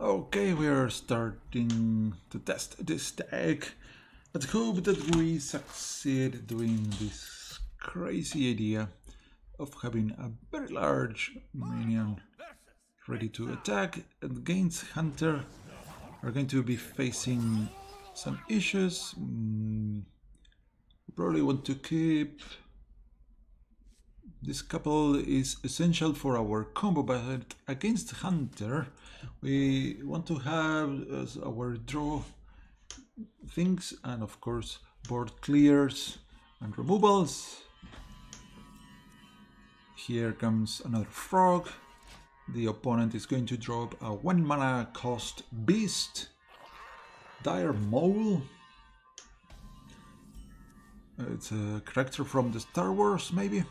Okay, we are starting to test this deck. Let's hope that we succeed doing this crazy idea of having a very large minion ready to attack against Hunter. We're going to be facing some issues. Probably want to keep this couple is essential for our combo, but against Hunter we want to have our draw things and of course board clears and removals. Here comes another frog. The opponent is going to drop a 1 mana cost beast, Dire Mole. It's a character from the Star Wars, maybe.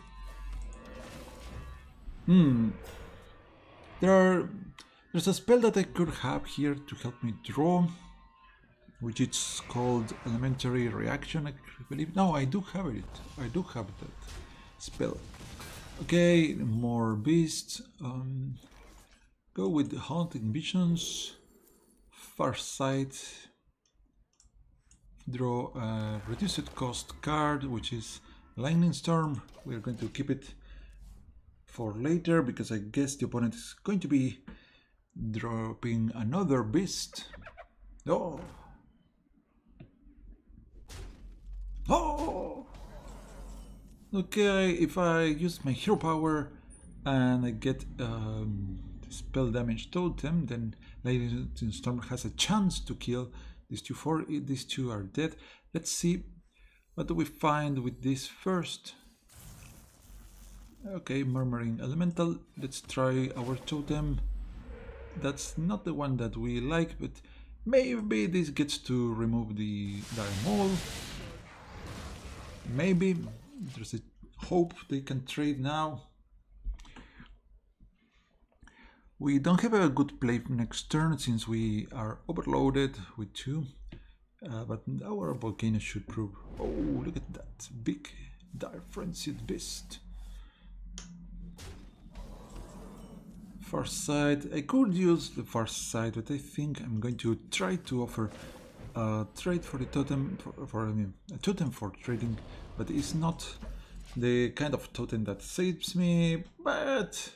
There's a spell that I could have here to help me draw, which is called Elementary Reaction, I believe. No, I do have it. I do have that spell. Okay, more beasts. Go with the Haunting Visions. Farsight. Draw a reduced cost card, which is Lightning Storm. We're going to keep it for later because I guess the opponent is going to be dropping another beast. Oh! Oh! Okay, if I use my hero power and I get spell damage totem, then Lightning Storm has a chance to kill these two. These two are dead. Let's see what do we find with this first. Okay, Murmuring Elemental. Let's try our totem. That's not the one that we like, but maybe this gets to remove the Dire Mole. Maybe there's a hope they can trade now. We don't have a good play next turn since we are overloaded with 2, but our volcano should prove. Oh, look at that big Dire Frenzied Beast. Farsight. I could use the Farsight, but I think I'm going to try to offer a trade for the totem a totem for trading, but it's not the kind of totem that saves me. But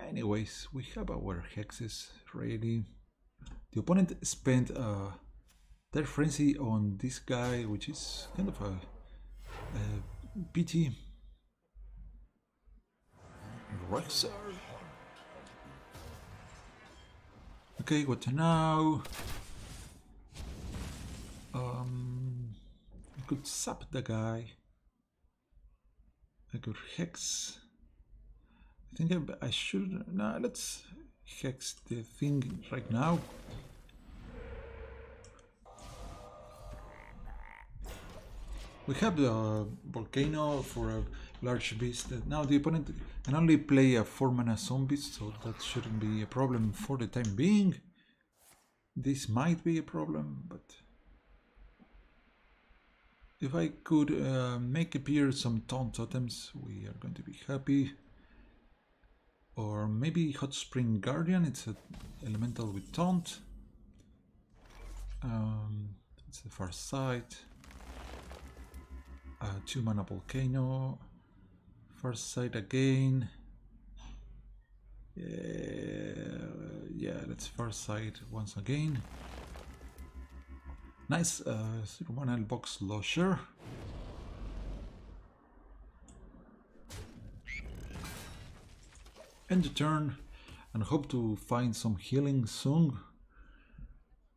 anyways, we have our hexes ready. The opponent spent their frenzy on this guy, which is kind of a pity. Rexar. Okay, what now? I could sap the guy. I could hex. I think I should. No, let's hex the thing right now. We have the volcano for a large beast. Now the opponent can only play a 4-mana zombie, so that shouldn't be a problem for the time being. This might be a problem, but if I could make appear some taunt totems, we are going to be happy. Or maybe Hot Spring Guardian, it's an elemental with taunt. It's the Farsight. 2-mana volcano. Farsight again. Yeah, let's Farsight once again. Nice 0-mana box Losher. End the turn and hope to find some healing soon.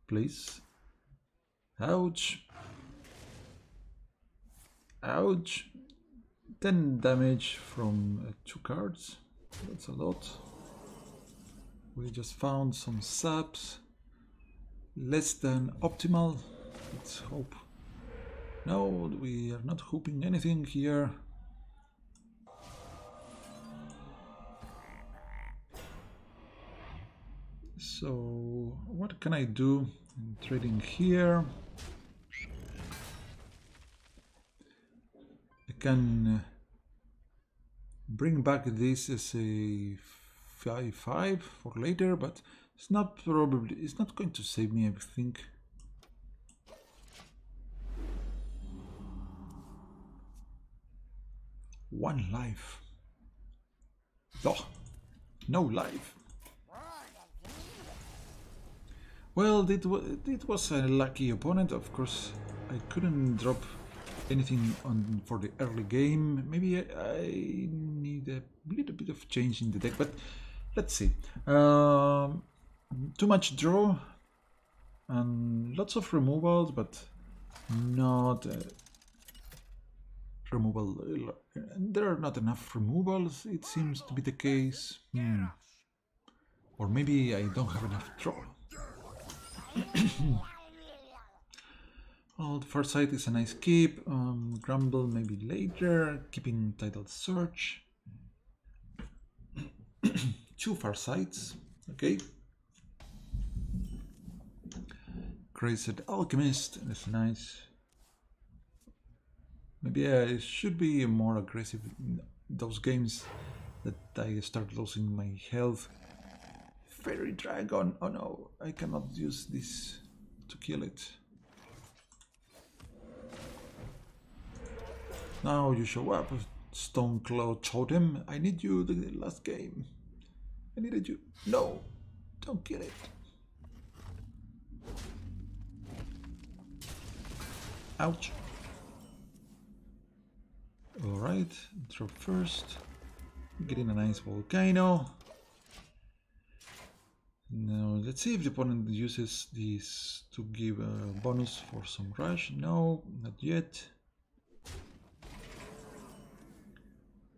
Please. Ouch. Ouch. 10 damage from 2 cards. That's a lot. We just found some saps. Less than optimal. Let's hope. No, we are not hoping anything here. So what can I do? I'm trading here. I can bring back this as a 5/5 for later, but it's not going to save me, I think. One life. Oh, no life. Well, it was a lucky opponent. Of course, I couldn't drop anything on for the early game. Maybe I need a little bit of change in the deck, but let's see. Too much draw and lots of removals, but not removal. There are not enough removals, it seems to be the case. Or maybe I don't have enough draw. Oh, the Farsight is a nice keep. Grumble maybe later. Keeping Tidal Surge. 2 Farsights. Okay. Crazed Alchemist. That's nice. Maybe I should be more aggressive in those games that I start losing my health. Fairy Dragon. Oh no, I cannot use this to kill it. Now you show up, Stoneclaw Totem. I need you the last game. I needed you. No, don't kill it. Ouch. Alright, drop first. Getting a nice volcano. Now let's see if the opponent uses this to give a bonus for some rush. No, not yet.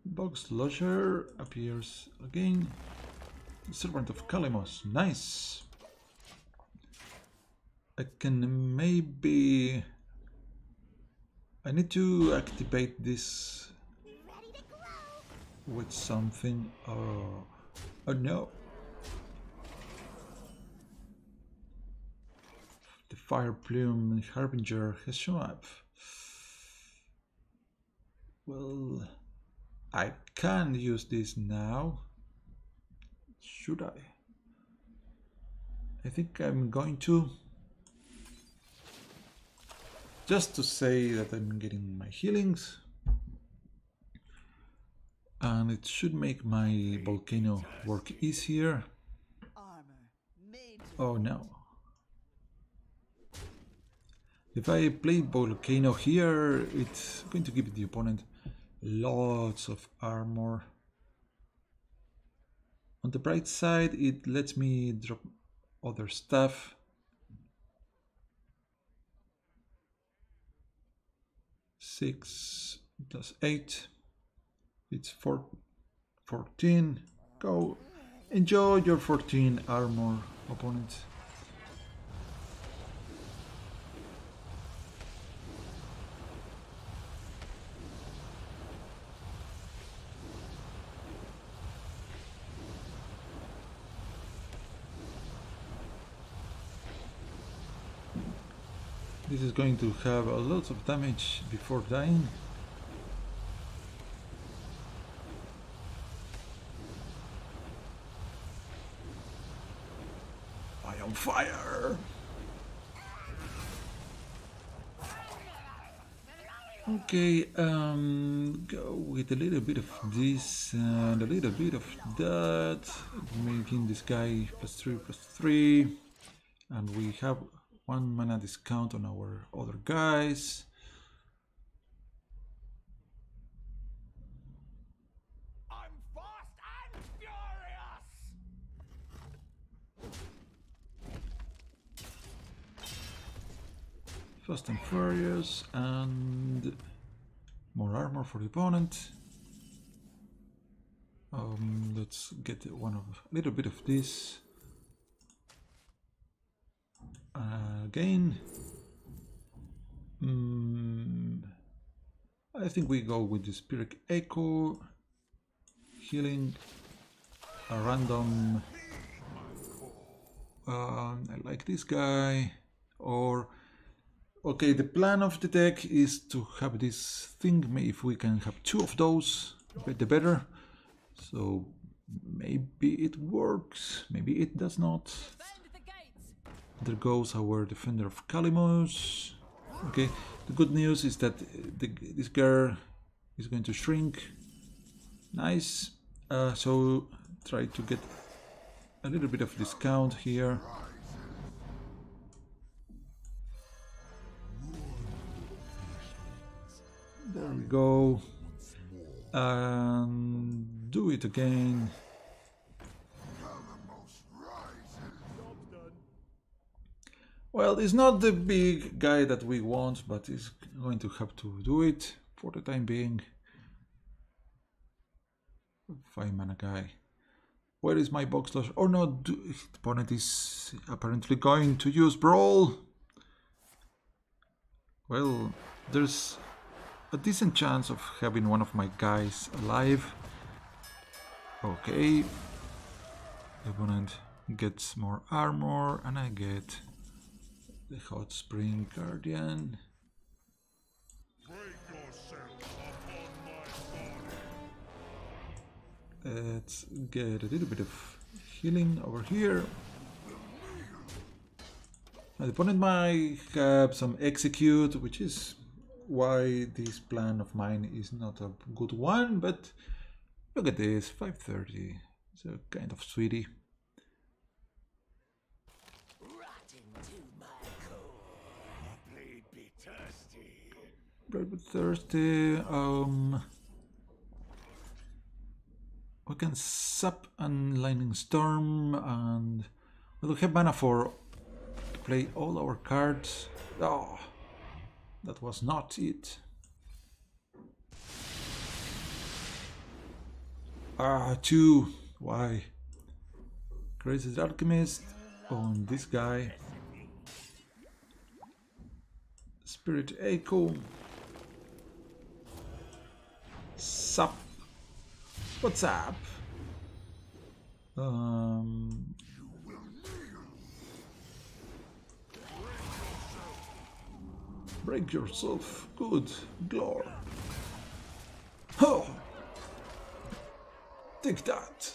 Box Lodger appears again. Servant of Kalemos, nice. I can maybe... I need to activate this with something. Oh no. The Fire Plume Harbinger has shown up. Well, I can use this now. Should I? I think I'm going to. Just to say that I'm getting my healings. And it should make my volcano work easier. Oh no. If I play volcano here, it's going to give the opponent lots of armor. On the bright side, it lets me drop other stuff. Six plus 8. It's 14. Go enjoy your 14 armor, opponent. This is going to have a lot of damage before dying. I am on fire! Okay, go with a little bit of this and a little bit of that, making this guy +3/+3, and we have 1 mana discount on our other guys. I'm fast and furious. Fast and Furious, and more armor for the opponent. Let's get a little bit of this. Again, I think we go with the Spirit Echo, healing, a random, I like this guy, or, okay, the plan of the deck is to have this thing, if we can have 2 of those, the better, so Maybe it works, maybe it does not. Defend the gates. There goes our defender of Kalimos. Okay, the good news is that this girl is going to shrink. Nice. So try to get a little bit of discount here. There we go. And do it again. Well, it's not the big guy that we want, but he's going to have to do it for the time being. 5 mana guy. Where is my box loss? Oh no, the opponent is apparently going to use Brawl. Well, there's a decent chance of having one of my guys alive. Okay. The opponent gets more armor and I get the Hot Spring Guardian. Let's get a little bit of healing over here. The opponent might have some execute, which is why this plan of mine is not a good one, but look at this, 530. It's a kind of sweetie. Blood be thirsty. We can sap and lightning storm, and we don't have mana for to play all our cards. Oh, that was not it. Ah, 2. Why? Crazy Alchemist on this guy. Spirit Echo. Sup. What's up? Break yourself. Good. Glor. Oh! Take that.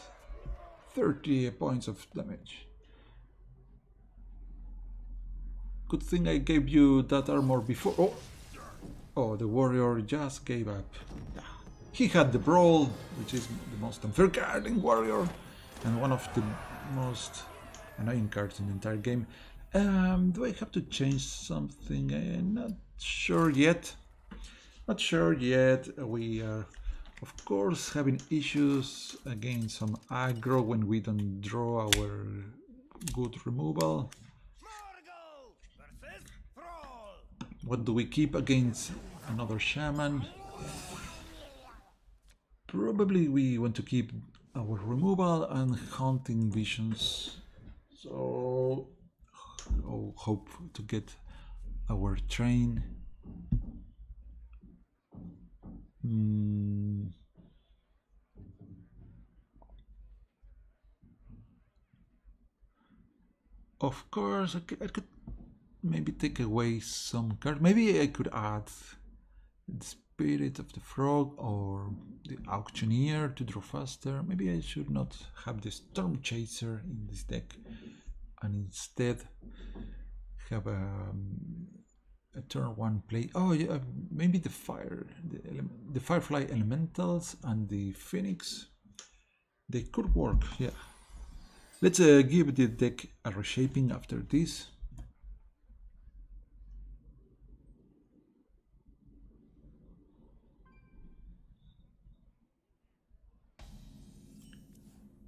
30 points of damage. Good thing I gave you that armor before. Oh! Oh, the warrior just gave up. He had the Brawl, which is the most unfair card in Warrior, and one of the most annoying cards in the entire game. Do I have to change something? I'm not sure yet. Not sure yet. We are, of course, having issues against some aggro when we don't draw our good removal. What do we keep against another shaman? Probably we want to keep our removal and hunting visions. So I'll hope to get our train. Of course, I could maybe take away some cards. Maybe I could add the Spirit of the Frog or the Auctioneer to draw faster. Maybe I should not have the Storm Chaser in this deck and instead have a turn 1 play. Oh yeah, maybe the the Firefly Elementals and the Phoenix. They could work, yeah. Let's give the deck a reshaping after this.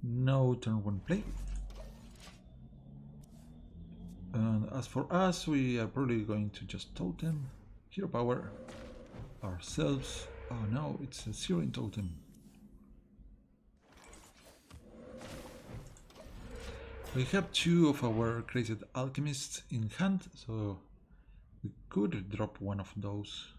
No turn 1 play. And as for us, we are probably going to just totem, hero power ourselves. Oh no, it's a 0 in totem. We have 2 of our Crazy Alchemists in hand, so we could drop one of those.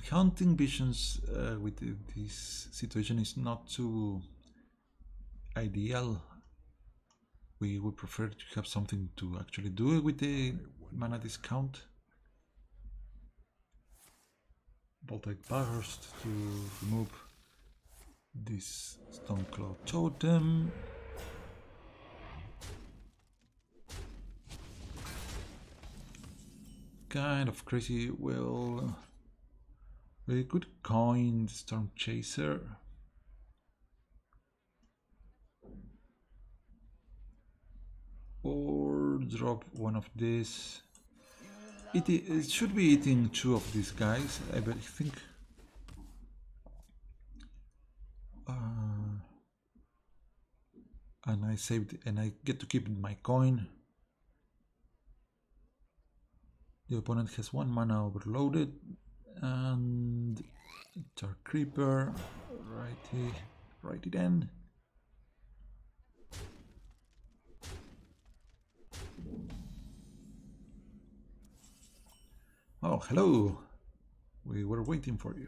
Hunting visions with this situation is not too ideal. We would prefer to have something to actually do with the mana discount. Voltaic Burst to remove this Stoneclaw Totem. Kind of crazy. Well, we could coin the Storm Chaser. Or drop one of these. It should be eating two of these guys, I think. And I saved, and I get to keep my coin. The opponent has 1 mana overloaded, and Dark Creeper, write it in. Oh, hello! We were waiting for you.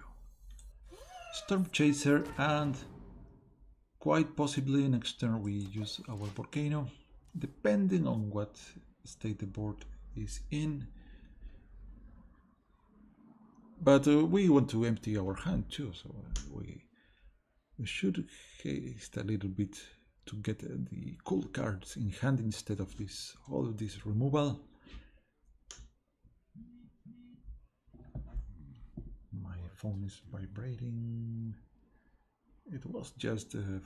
Storm Chaser, and quite possibly next turn we use our Volcano, depending on what state the board is in. But we want to empty our hand too, so we should haste a little bit to get the cool cards in hand instead of all of this removal. My phone is vibrating. It was just a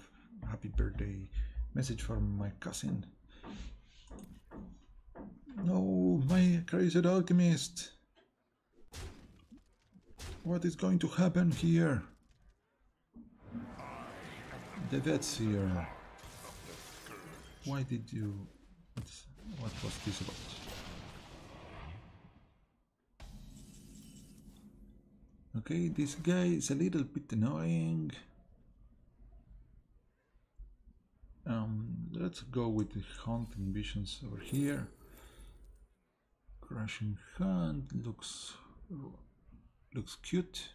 happy birthday message from my cousin. No, my crazy alchemist! What is going to happen here? The vet's here. Why did you... What was this about? Okay, this guy is a little bit annoying. Let's go with the Haunting Visions over here. Crushing Hand looks cute.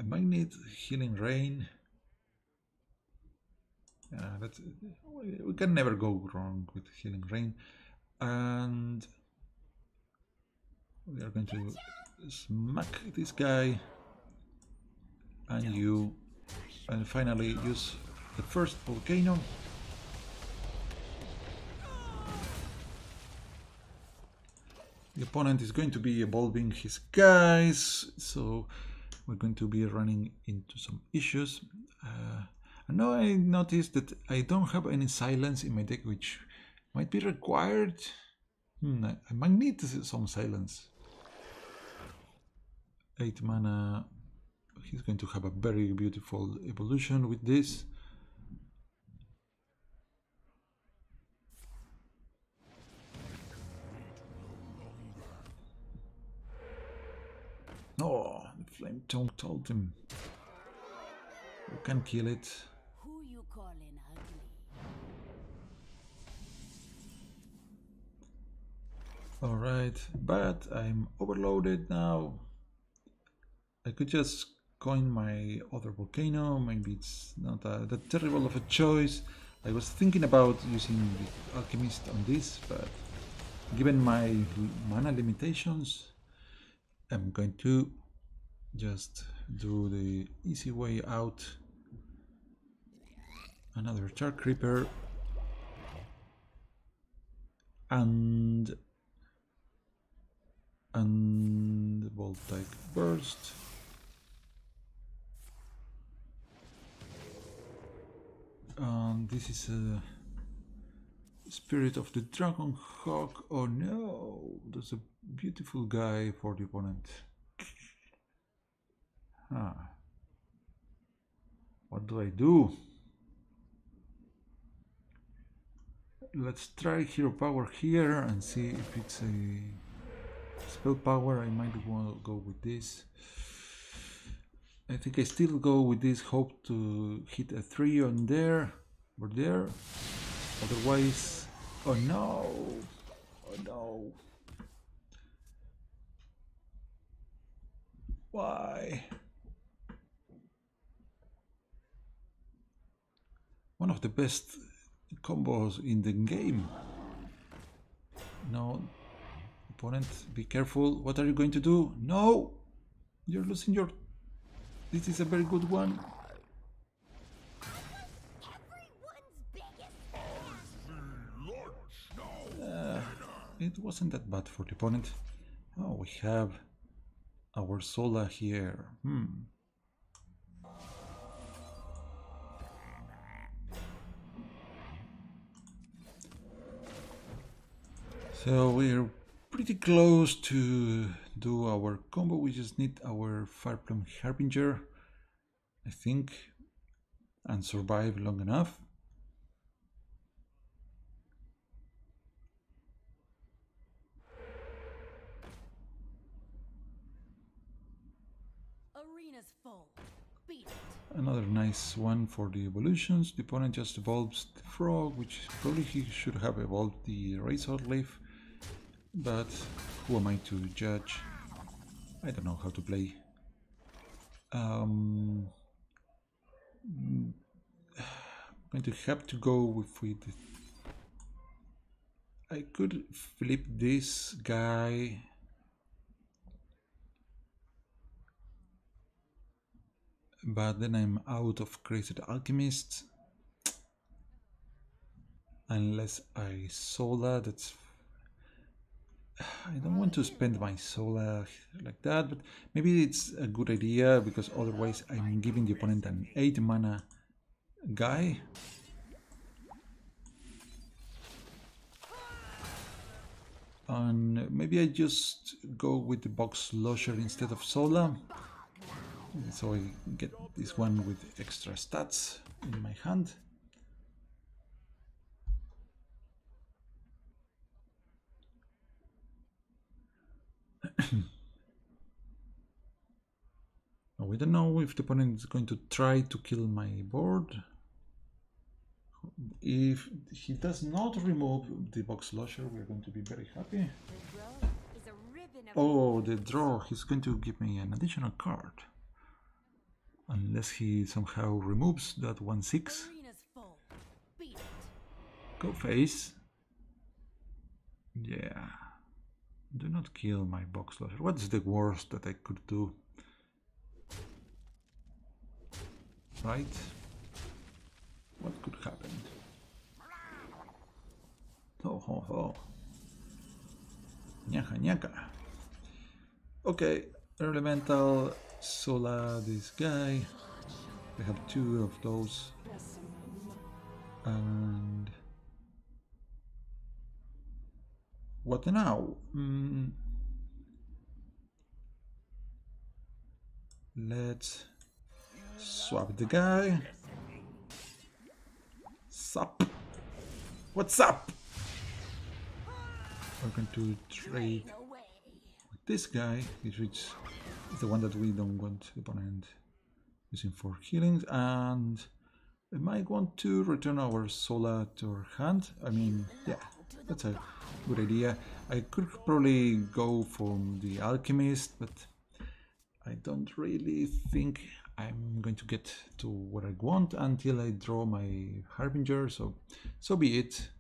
I might need Healing Rain. We can never go wrong with Healing Rain. And we are going to smack this guy and you, and finally use the first Volcano. The opponent is going to be evolving his guys, so we're going to be running into some issues. And now I noticed that I don't have any silence in my deck, which might be required. I might need some silence. 8 mana. He's going to have a very beautiful evolution with this. Oh, the Flame Tongue told him. We can kill it. Who you calling ugly? Alright, but I'm overloaded now. I could just coin my other Volcano. Maybe it's not that terrible of a choice. I was thinking about using the Alchemist on this, but given my mana limitations, I'm going to just do the easy way out. Another Dark Creeper and Voltaic Burst. This is a Spirit of the Dragon Hawk. Oh no, that's a beautiful guy for the opponent. What do I do? Let's try Hero Power here and see if it's a spell power. I might want to go with this. I think I still go with this, hope to hit a 3 on there or there. Otherwise, oh no! Oh no! Why? One of the best combos in the game. No, Opponent, be careful. What are you going to do? No! You're losing your... This is a very good one. It wasn't that bad for the opponent. Oh, we have our Sola here. So we're pretty close to do our combo. We just need our Fireplum Harbinger, I think, and survive long enough. Arena's full. Beat it. Another nice one for the evolutions. The opponent just evolves the frog, which probably he should have evolved the razor leaf, but who am I to judge? I don't know how to play. I'm going to have to go with it. I could flip this guy. But then I'm out of Crazed Alchemist. Unless I Sola, that's... I don't want to spend my Sola like that, but maybe it's a good idea, because otherwise I'm giving the opponent an 8 mana guy. And maybe I just go with the Box Lodger instead of Sola. So I get this one with extra stats in my hand. We don't know if the opponent is going to try to kill my board. If he does not remove the Box Lodger, we're going to be very happy. Oh, the draw, he's going to give me an additional card. Unless he somehow removes that 1/6. Go face. Yeah. Do not kill my Box Lodger. What's the worst that I could do? Right? What could happen? Oh, ho, ho. Ñaja, ñaca. Okay, Elemental, Sola, this guy. We have 2 of those. And... what now? Let's swap the guy. Sup? What's up? We're going to trade with this guy, which is the one that we don't want the opponent using for healings, and we might want to return our Sola to our hand. I mean, yeah, that's a good idea. I could probably go for the Alchemist, but I don't really think I'm going to get to what I want until I draw my Harbinger, so be it.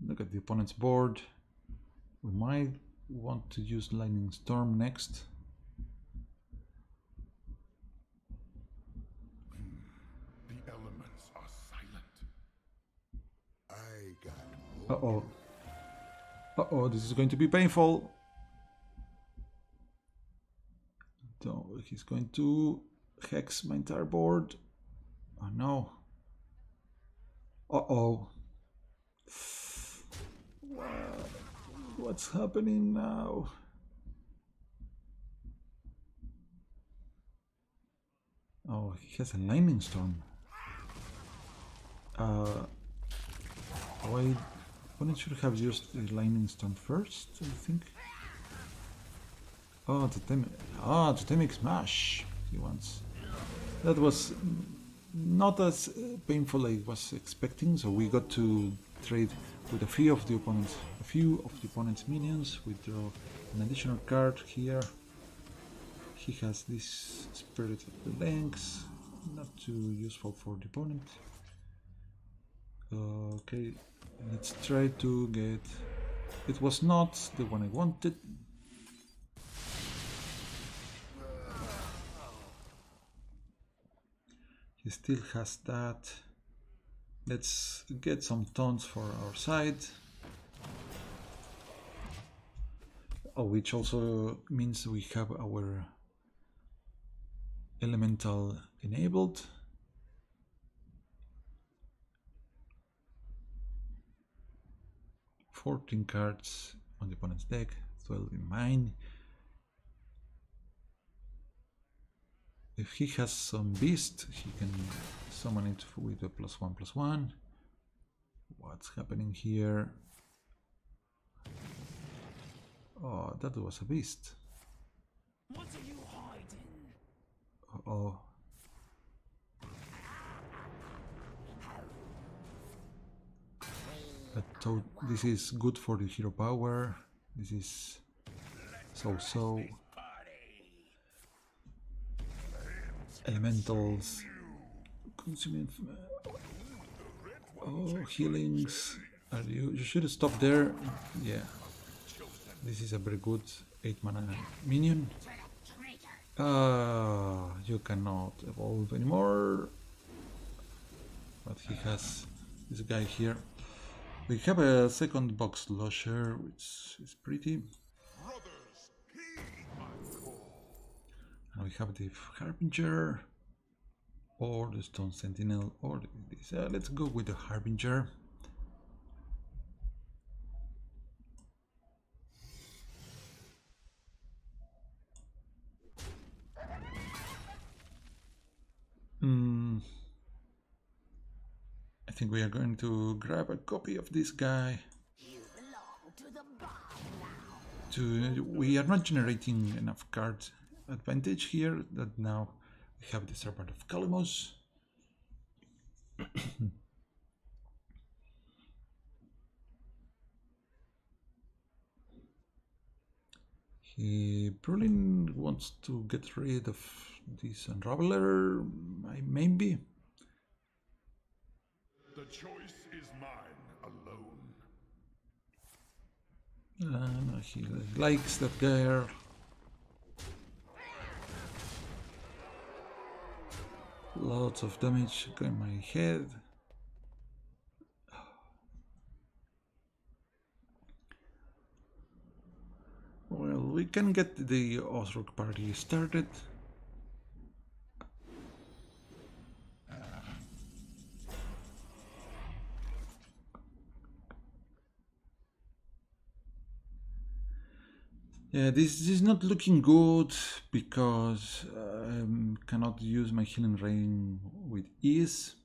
Look at the opponent's board. We might want to use Lightning Storm next. The elements are silent. I got Uh-oh. Uh-oh, this is going to be painful. So he's going to hex my entire board. Oh no. Uh-oh. What's happening now? Oh, he has a Lightning Storm. Opponent should have used the Lightning Storm first, I think. Oh, Totemic Smash he wants. That was not as painful as I was expecting, so we got to trade with a few of the opponent's minions. We draw an additional card here. He has this Spirit of the Lynx, not too useful for the opponent. Okay, let's try to get It was not the one I wanted. He still has that. Let's get some taunts for our side. Oh, which also means we have our elemental enabled. "14 cards on the opponent's deck, 12 in mine. If he has some beast, he can summon it with a +1/+1. What's happening here? Oh, that was a beast. What are you hiding? Uh-oh. This is good for the hero power. This is so. Elementals. Consuming. Oh, healings. You should stop there. Yeah. This is a very good 8 mana minion. You cannot evolve anymore. But he has this guy here. We have a second box lusher, which is pretty. And we have the Harbinger, or the Stone Sentinel, or this. Let's go with the Harbinger. I think we are going to grab a copy of this guy. We are not generating enough card advantage here that now we have the Serpent of Kalamos. He probably wants to get rid of this Unraveler, maybe. The choice is mine alone. No, he likes that girl. Lots of damage in my head. Well, we can get the Osrock party started. Yeah, this is not looking good because I cannot use my healing rain with ease.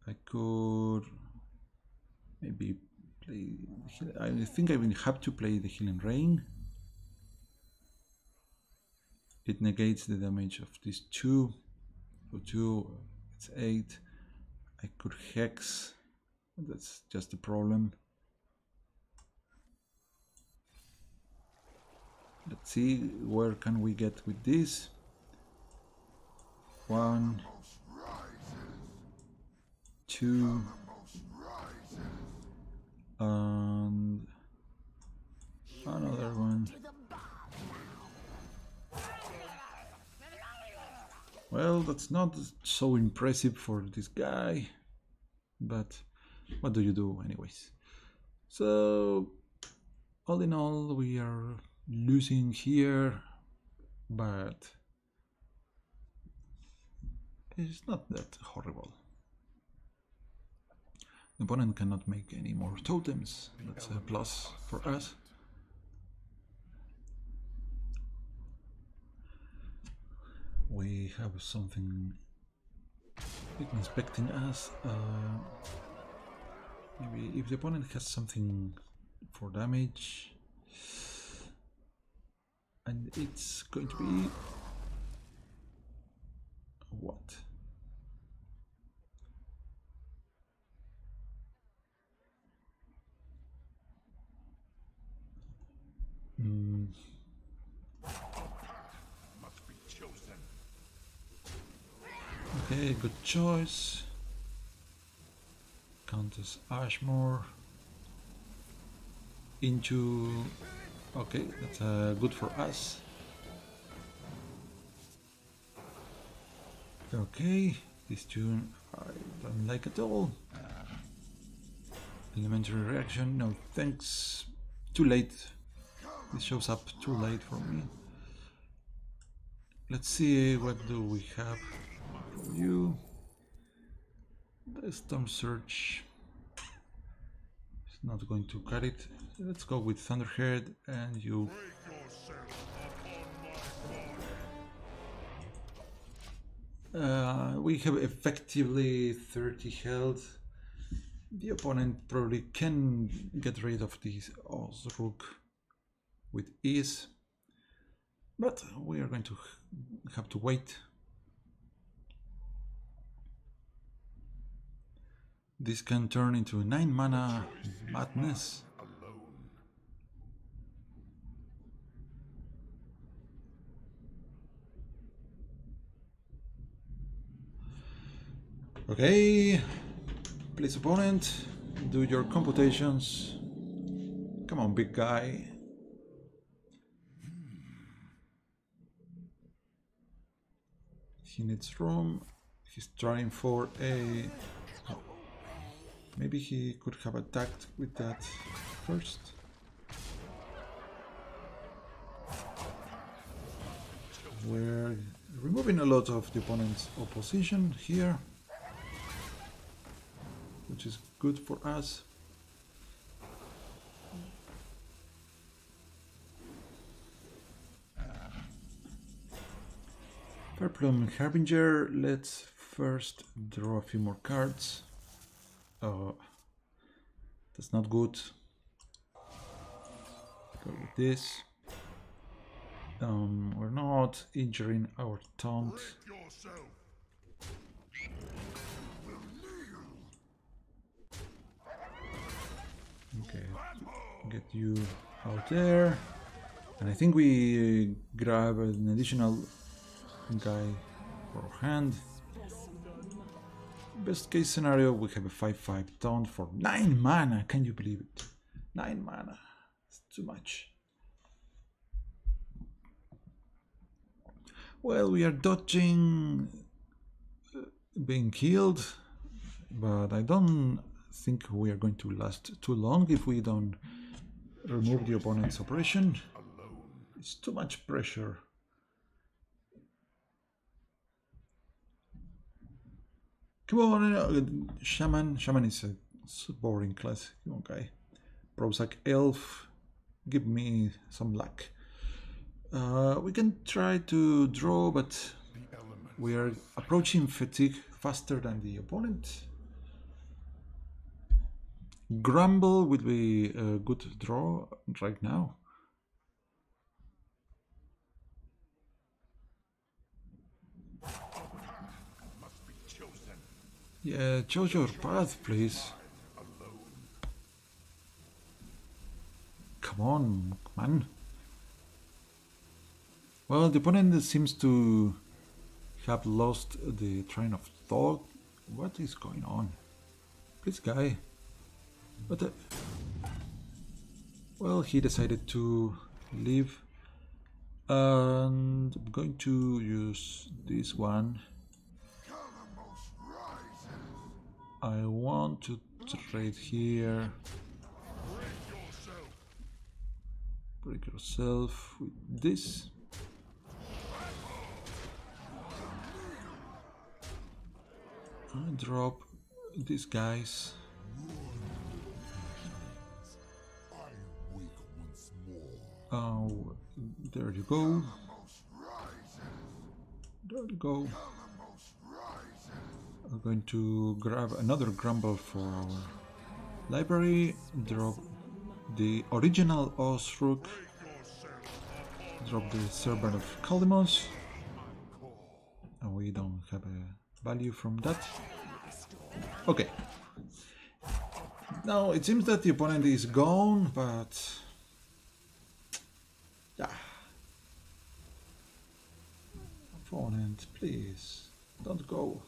I could maybe play. I think I will have to play the healing rain. It negates the damage of these two. For 2, it's 8. I could hex. That's just a problem. Let's see where can we get with this. 1, 2, and another one. Well, that's not so impressive for this guy, but what do you do anyways? So, all in all, we are losing here, but it's not that horrible. The opponent cannot make any more totems. That's a plus for us. We have something inspecting us. Maybe if the opponent has something for damage, and it's going to be what? Must be chosen. Okay, good choice. Countess Ashmore. into... Okay, that's good for us. Okay, this tune I don't like at all. Elementary reaction, no thanks. Too late. This shows up too late for me. Let's see what do we have for you. The Storm Surge is not going to cut it. Let's go with Thunderhead and you. We have effectively 30 health. The opponent probably can get rid of this Osrook with ease, but we are going to have to wait. This can turn into 9 mana madness. Okay, please opponent, do your computations. Come on, big guy. He needs room. He's trying for a... Maybe he could have attacked with that first. We're removing a lot of the opponent's opposition here, which is good for us. Fairplum Harbinger, let's first draw a few more cards. That's not good. Go with this. We're not injuring our taunt. Okay, get you out there. And I think we grab an additional guy for hand. Best case scenario, we have a 5/5 taunt for 9 mana. Can you believe it? 9 mana. It's too much. Well, we are dodging being killed, but I don't think we are going to last too long if we don't remove the opponent's operation. It's too much pressure. Come on, shaman. Shaman is a boring class. Come on, guy. Prozac elf. Give me some luck. We can try to draw, but we are approaching fatigue faster than the opponent. Grumble will be a good draw right now. Yeah, choose your path, please. Come on, man. Well, the opponent seems to have lost the train of thought. What is going on? This guy. But well, he decided to leave. And I'm going to use this one. I want to trade here. Break yourself with this. And drop these guys. Oh, there you go. There you go. I'm going to grab another Grumble for our library, drop the original Osrook, drop the Servant of Kaldemos, and we don't have a value from that. Okay. Now it seems that the opponent is gone, but yeah. Opponent, please don't go.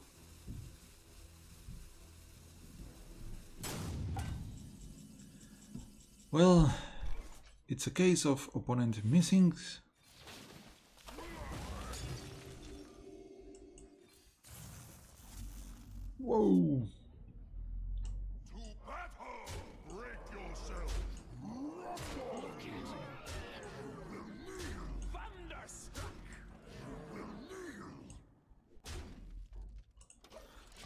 Well, It's a case of opponent missing. Whoa! To battle! Break yourself! Thunderstruck.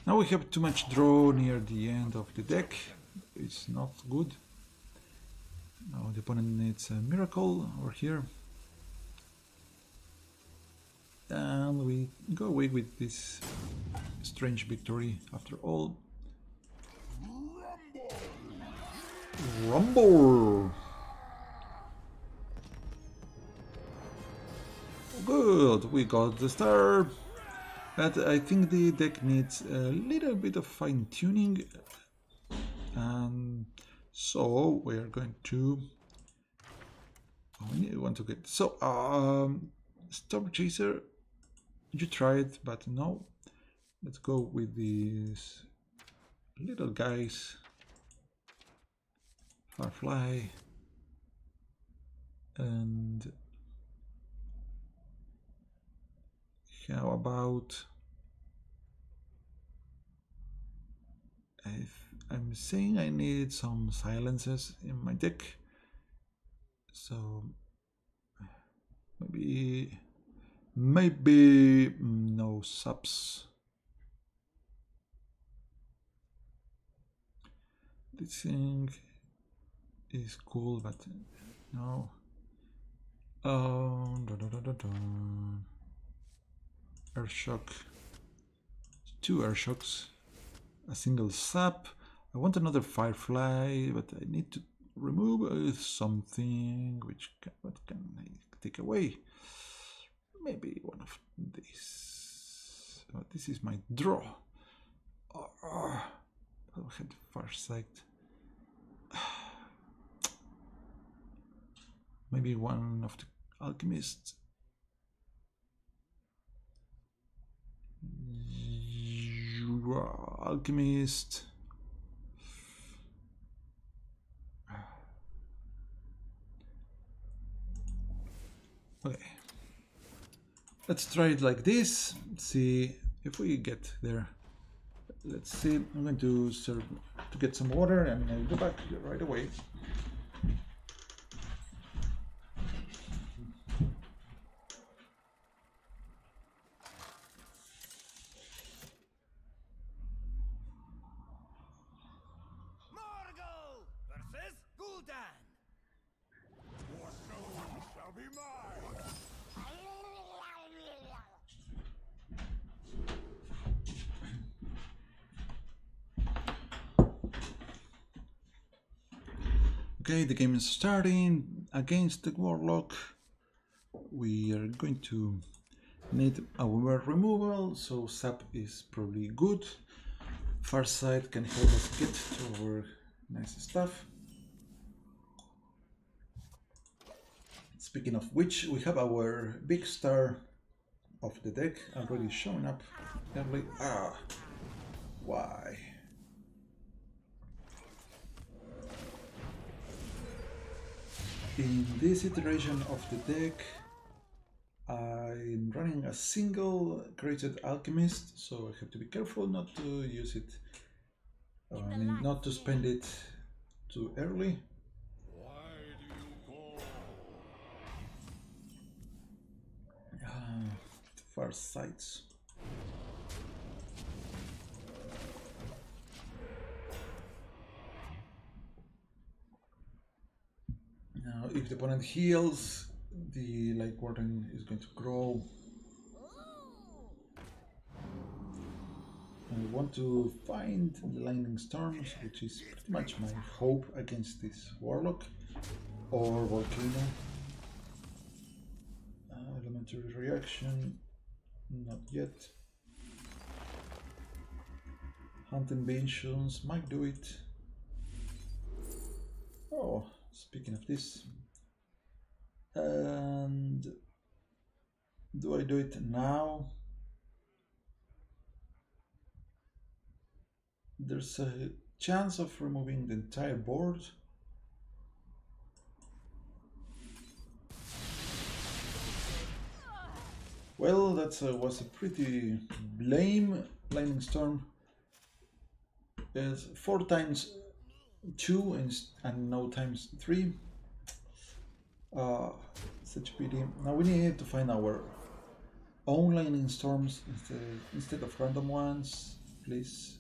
Now we have too much draw near the end of the deck. It's not good. Now the opponent needs a miracle over here. And we go away with this strange victory after all. Rumble! Good, we got the star. But I think the deck needs a little bit of fine tuning. And so we are going to. We want to get. So, Storm Chaser. You tried, but no. Let's go with these little guys. Firefly. And how about if I'm saying I need some silences in my deck, so maybe no subs. This thing is cool, but no. Air shock. 2 air shocks. A single sap. I want another firefly, but I need to remove something. What can I take away? Maybe one of these. Oh, this is my draw. I had Farsight. Maybe one of the alchemists. Alchemist. Okay. Let's try it like this. See if we get there. Let's see. I'm going to serve to get some water and I'll be back right away. Morgul versus Gul'dan. Your soul shall be mine! Okay, the game is starting. Against the Warlock, we are going to need our removal, so sap is probably good. Farsight can help us get to our nice stuff. Speaking of which, we have our big star of the deck already showing up early. Why? In this iteration of the deck, I'm running a single created alchemist, so I have to be careful not to use it. I mean, not to spend it too early. Why do you call? Far sights. Now, if the opponent heals, the Light Warden is going to grow. I want to find the Lightning Storms, which is pretty much my hope against this Warlock or Volcano. Elementary reaction, not yet. Hunt Invasions might do it. Oh, speaking of this, and do I do it now? There's a chance of removing the entire board. Well, that was a pretty lame lightning storm. It's 4 times 2 and no times 3. Such a pity. Now we need to find our own lightning storms instead of random ones, please.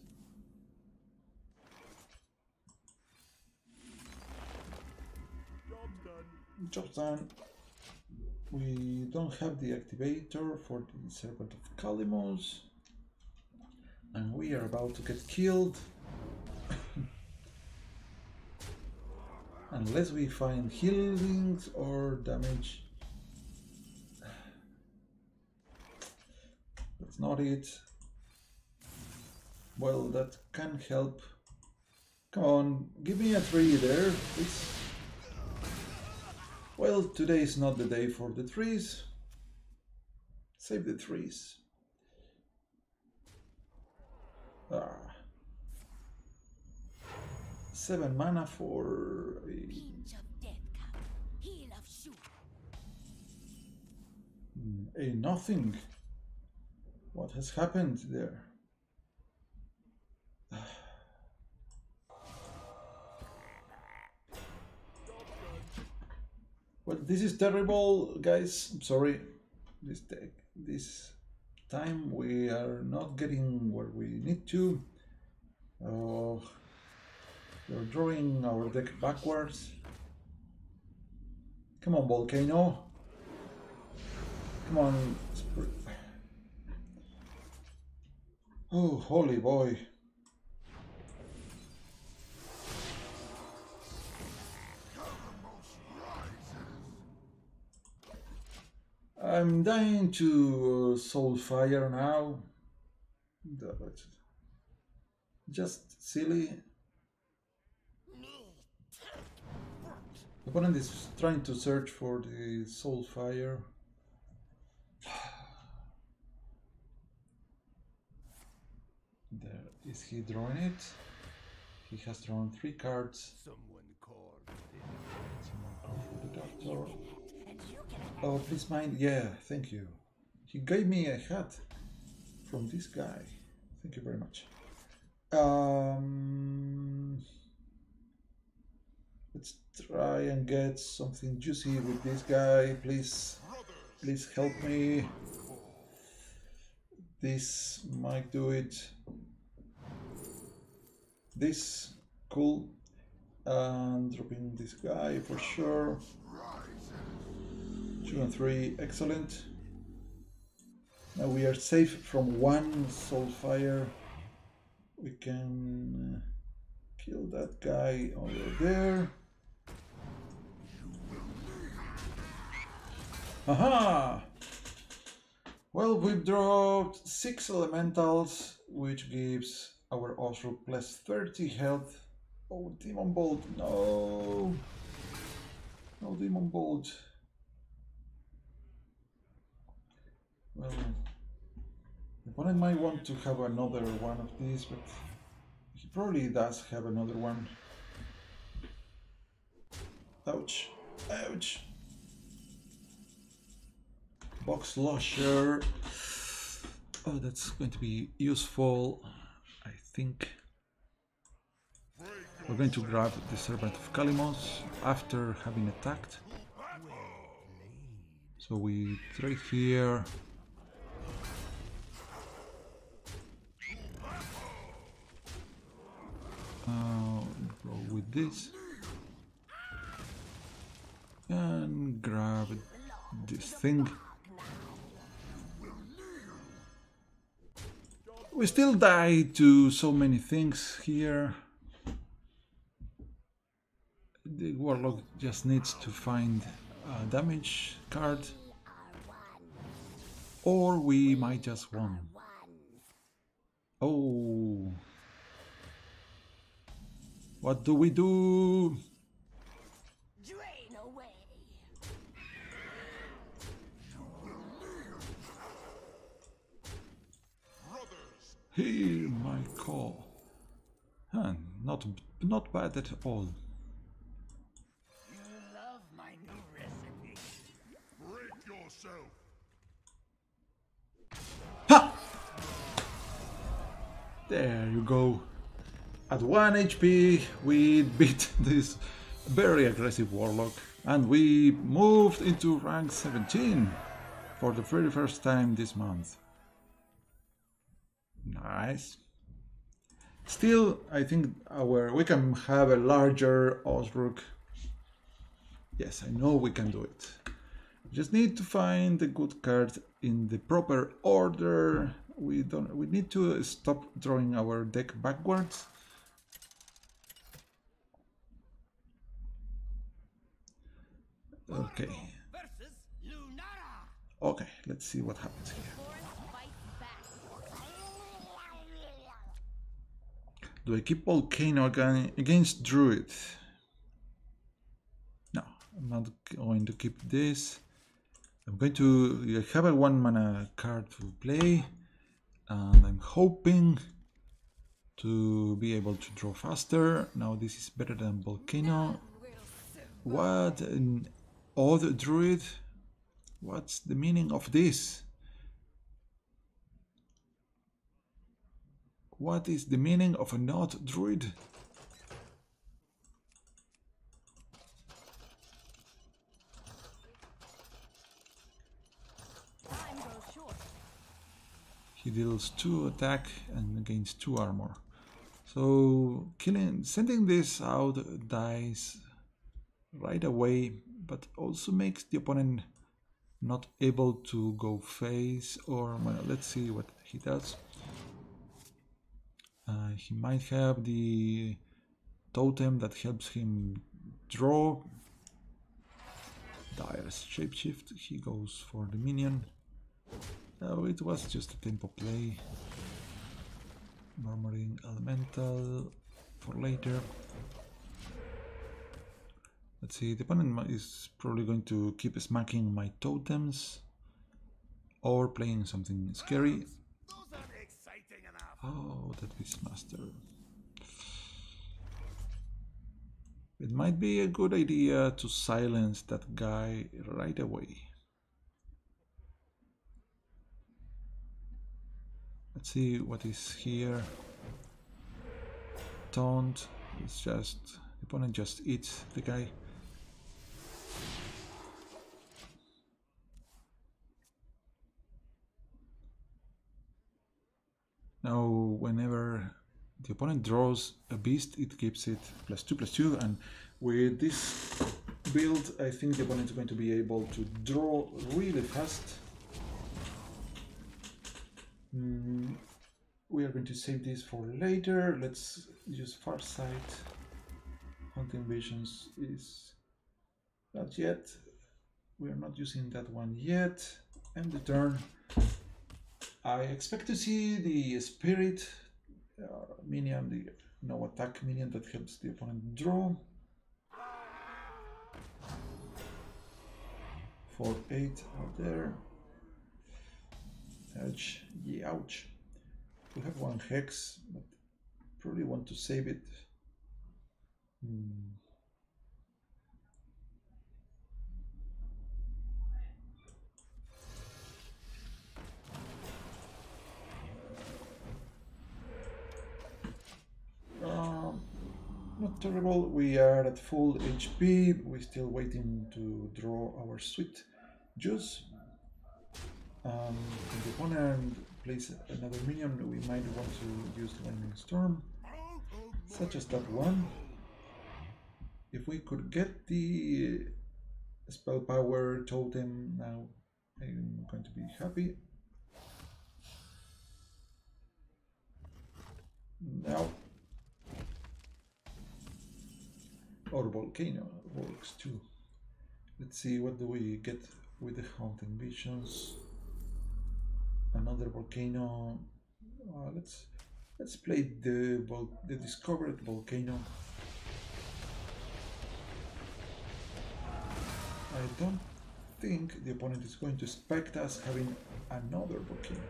Job's done. We don't have the activator for the Serpent of Kalimus, and we are about to get killed. Unless we find healings or damage. That's not it. Well, that can help. Come on, give me a 3 there, please. Well, today is not the day for the 3s. Save the 3s. 7 mana for Pinch of death cup, heel of shoe. a nothing. What has happened there? Well, this is terrible, guys. I'm sorry. This time we are not getting where we need to. We're drawing our deck backwards. Come on, Volcano. Come on. Oh, holy boy. I'm dying to Soulfire now. That's just silly. The opponent is trying to search for the Soulfire. There is he drawing it? He has drawn 3 cards. Someone called Someone call for the doctor. Oh, please mind. Yeah, thank you. He gave me a hat from this guy. Thank you very much. Let's try and get something juicy with this guy. Please help me. This might do it. This, cool. And dropping this guy for sure. 2 and 3, excellent. Now we are safe from 1 Soulfire. We can kill that guy over there. Aha! Well, we've dropped 6 elementals, which gives our Osro plus 30 health. Oh, Demon Bolt, no! No Demon Bolt. Well, the opponent might want to have another one of these, but he probably does have another one. Ouch. Ouch. Box Lusher. Oh, that's going to be useful, I think. We're going to grab the Serpent of Kalimus after having attacked. So we trade here. Go with this and grab this thing. We still die to so many things here. The Warlock just needs to find a damage card, or we might just win. Oh. What do we do? Drain away. Hear my call. Not bad at all. You love my new recipe. Break yourself. There you go. At 1 HP, we beat this very aggressive warlock, and we moved into rank 17 for the very first time this month. Nice. Still, I think we can have a larger Osrook. Yes, I know we can do it. Just need to find the good card in the proper order. We need to stop drawing our deck backwards. Okay. Okay, let's see what happens here. Do I keep Volcano against Druid? No, I'm not going to keep this. I'm going to have a 1 mana card to play, and I'm hoping to be able to draw faster. Now this is better than Volcano. What an odd Druid? What's the meaning of this? What is the meaning of an odd Druid? He deals 2 attack and gains 2 armor. So sending this out dies right away, but also makes the opponent not able to go face, or well, let's see what he does. He might have the totem that helps him draw. Dire's shapeshift, he goes for the minion. Oh, it was just a tempo play. Murmuring Elemental for later. Let's see, the opponent is probably going to keep smacking my totems or playing something scary. Oh, that Beastmaster. It might be a good idea to silence that guy right away. Let's see what is here. Taunt. It's just the opponent just eats the guy. Now, whenever the opponent draws a beast, it gives it +2/+2, and with this build, I think the opponent is going to be able to draw really fast. We are going to save this for later. Let's use Farsight. Hunting Visions is not yet. We are not using that one yet. End the turn. I expect to see the Spirit minion, the no attack minion that helps the opponent draw. For 8 out there. Ouch. Yeah, ouch. We have 1 hex, but probably want to save it. Not terrible. We are at full HP. We're still waiting to draw our sweet juice. If the opponent plays another minion, we might want to use Lightning Storm, such as that one. If we could get the spell power totem now, I'm going to be happy. Now, or Volcano works too. Let's see, what do we get with the Haunting Visions? Another Volcano. Let's play the Discovered Volcano. I don't think the opponent is going to expect us having another Volcano.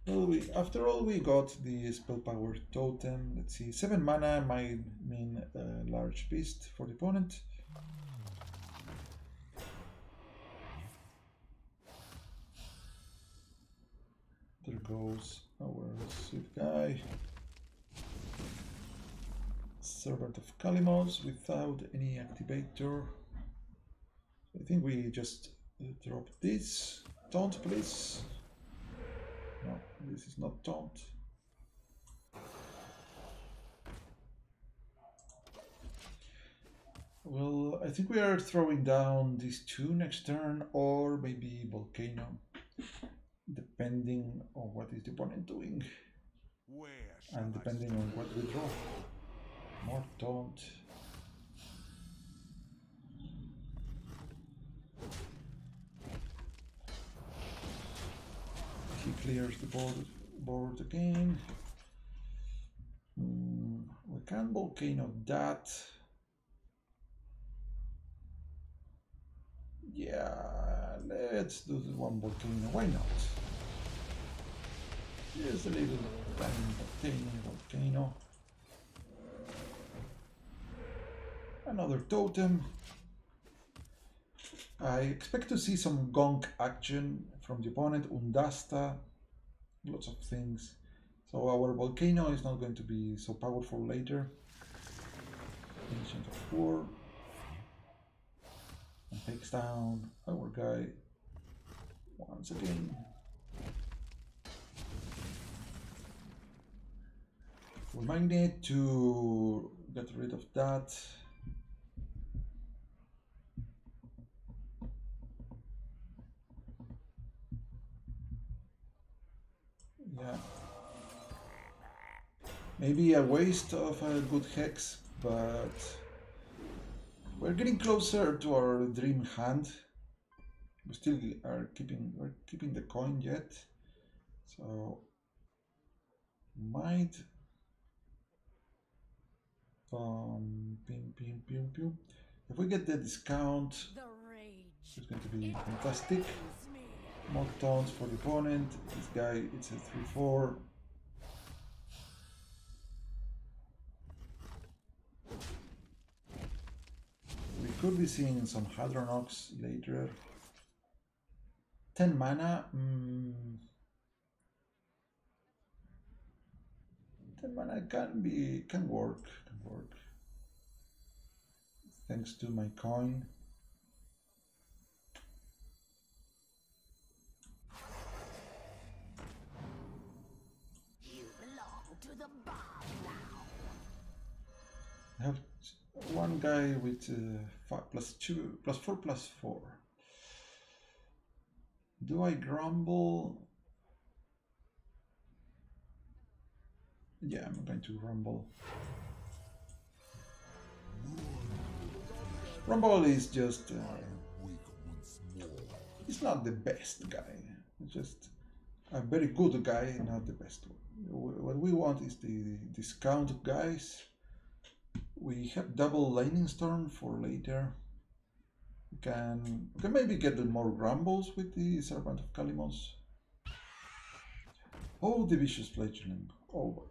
Well, after all, we got the spell power totem. Let's see, 7 mana might mean a large beast for the opponent. There goes our sweet guy. Servant of Kalimos without any activator. I think we just drop this. Taunt, please. No, this is not taunt. Well, I think we are throwing down these two next turn, or maybe Volcano, depending on what is the opponent doing, and depending on what we draw. More taunt. He clears the board again. We can Volcano that. Yeah, let's do the one Volcano. Why not? Here's a little tiny volcano. Another totem. I expect to see some gonk action from the opponent. Undasta, lots of things. So our volcano is not going to be so powerful later. Ancient of War. And takes down our guy once again. We might need to get rid of that. Yeah. Maybe a waste of a good hex, but we're getting closer to our dream hand. We still are keeping the coin yet, so might if we get the discount, it's going to be fantastic. More taunts for the opponent. This guy, it's a 3/4. We could be seeing some Hadronox later. 10 mana. 10 mana can work. Thanks to my coin. You belong to the bar now. I have one guy with 5+2, +4, +4. Do I grumble? Yeah, I'm going to rumble. Rumble is just... he's not the best guy. It's just a very good guy, not the best one. What we want is the discount guys. We have double Lightning Storm for later. We can maybe get more grumbles with the Servant of Kalimos. Oh, the Vicious Fledgling. Oh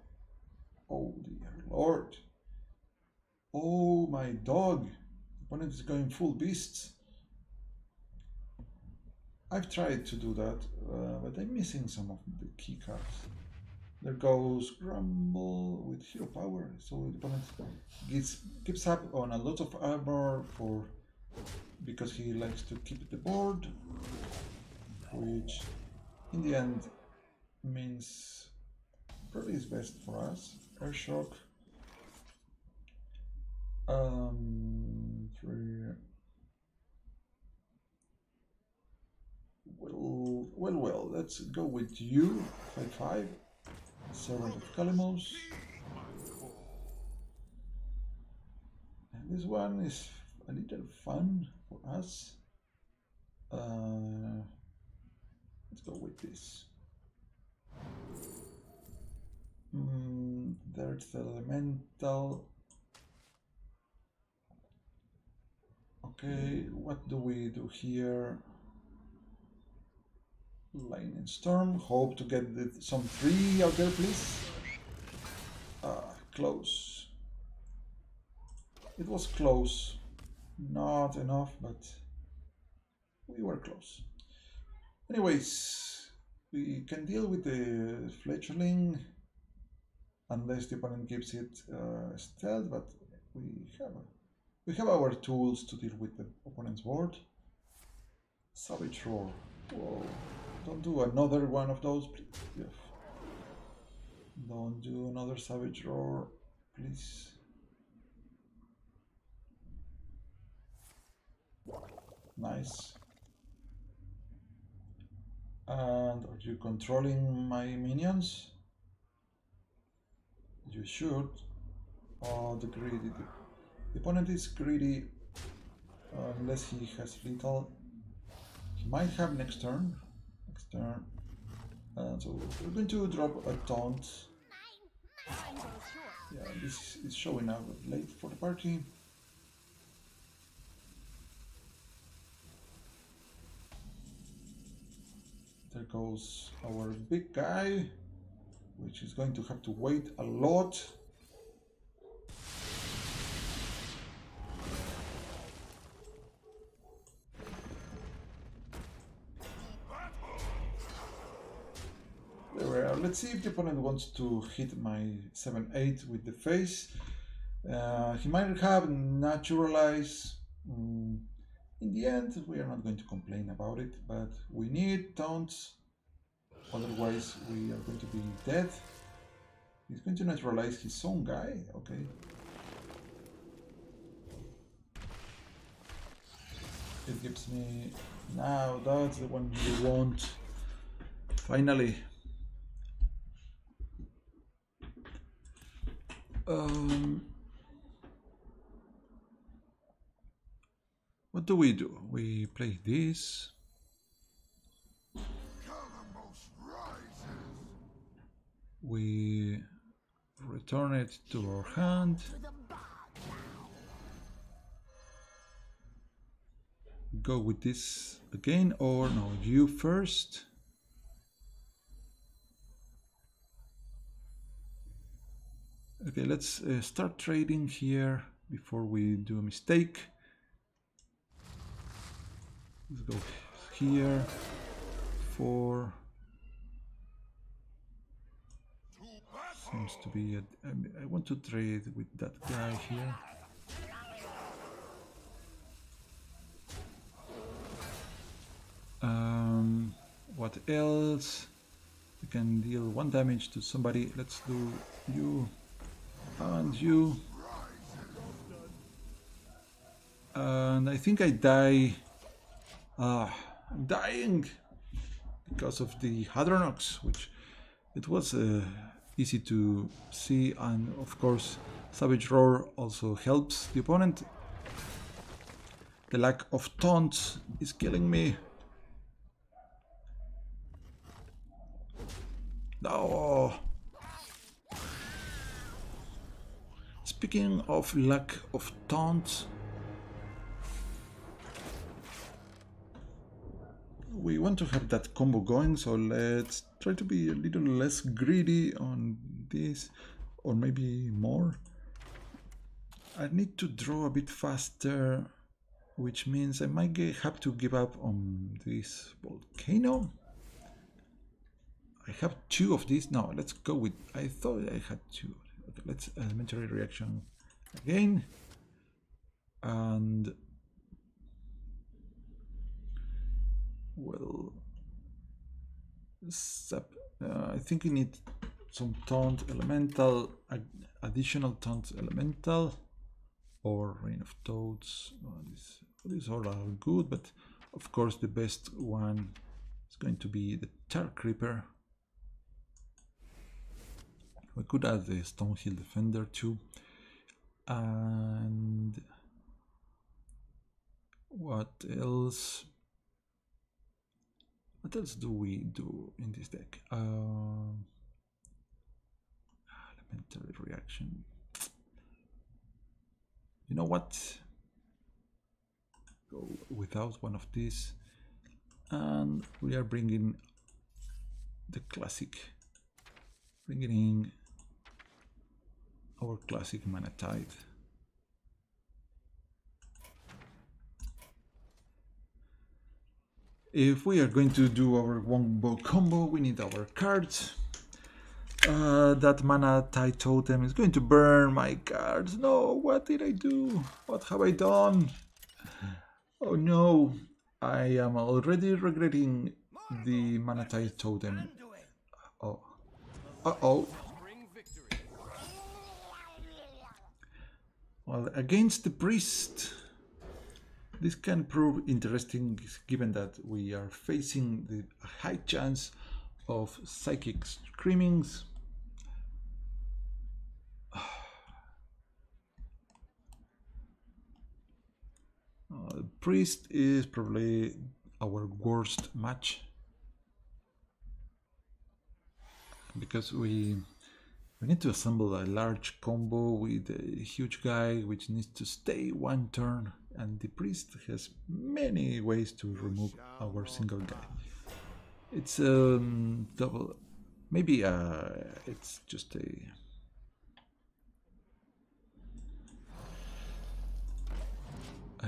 dear Lord. Oh, my dog. The opponent is going full beasts. I've tried to do that, but I'm missing some of the key cards. There goes Grumble with Hero Power, so the opponent keeps up on a lot of armor because he likes to keep the board, which in the end means probably is best for us. Air Shock. 3. Well, let's go with you. 5/5. Servant of Kalimos. And this one is a little fun for us. Let's go with this. There's the Elemental. Okay, what do we do here? Lightning Storm. Hope to get some 3 out there, please. Close. It was close. Not enough, but we were close. Anyways, We can deal with the fledgling unless the opponent gives it stealth, but we have our tools to deal with the opponent's board. Savage Roar. Whoa. Don't do another one of those, please. Yeah. Don't do another Savage Roar, please. Nice. And are you controlling my minions? You should. Oh, the greedy. The opponent is greedy unless he has little. He might have next turn. So we're going to drop a taunt. Yeah, this is showing up late for the party. There goes our big guy, which is going to have to wait a lot. Let's see if the opponent wants to hit my 7-8 with the face. He might have naturalize. In the end, we are not going to complain about it, but we need taunts. Otherwise, we are going to be dead. He's going to naturalize his own guy. Okay. It gives me... Now, that's the one you want. Finally. What do? We play this. We return it to our hand. Go with this again, or no, you first. Okay, let's start trading here before we do a mistake. Let's go here. 4. Seems to be I want to trade with that guy here. What else? We can deal 1 damage to somebody. Let's do you and you. And I think I die. I'm dying because of the Hadronox, which it was easy to see, and of course Savage Roar also helps the opponent. The lack of taunts is killing me. No. Speaking of lack of taunts, we want to have that combo going, so let's try to be a little less greedy on this, or maybe more. I need to draw a bit faster, which means I might have to give up on this volcano. I have 2 of these. No, let's go with... I thought I had 2. Okay, let's elementary reaction again. And... well... I think we need some taunt elemental, additional taunt elemental, or Rain of Toads. These all are good, but of course the best one is going to be the Tar Creeper. We could add the Stonehill Defender too. And what else? What else do we do in this deck? Elementary reaction. You know what? Go without one of these. And we are bringing the classic. Bringing in our classic Mana Tide. If we are going to do our wombo combo, we need our cards. That mana tide totem is going to burn my cards. No, what did I do? What have I done? Oh no, I am already regretting the mana tide totem. Oh, uh-oh. Well, against the priest, this can prove interesting given that we are facing the high chance of psychic screamings. Priest is probably our worst match because we need to assemble a large combo with a huge guy which needs to stay one turn, and the priest has many ways to remove our single guy. It's double, maybe it's just a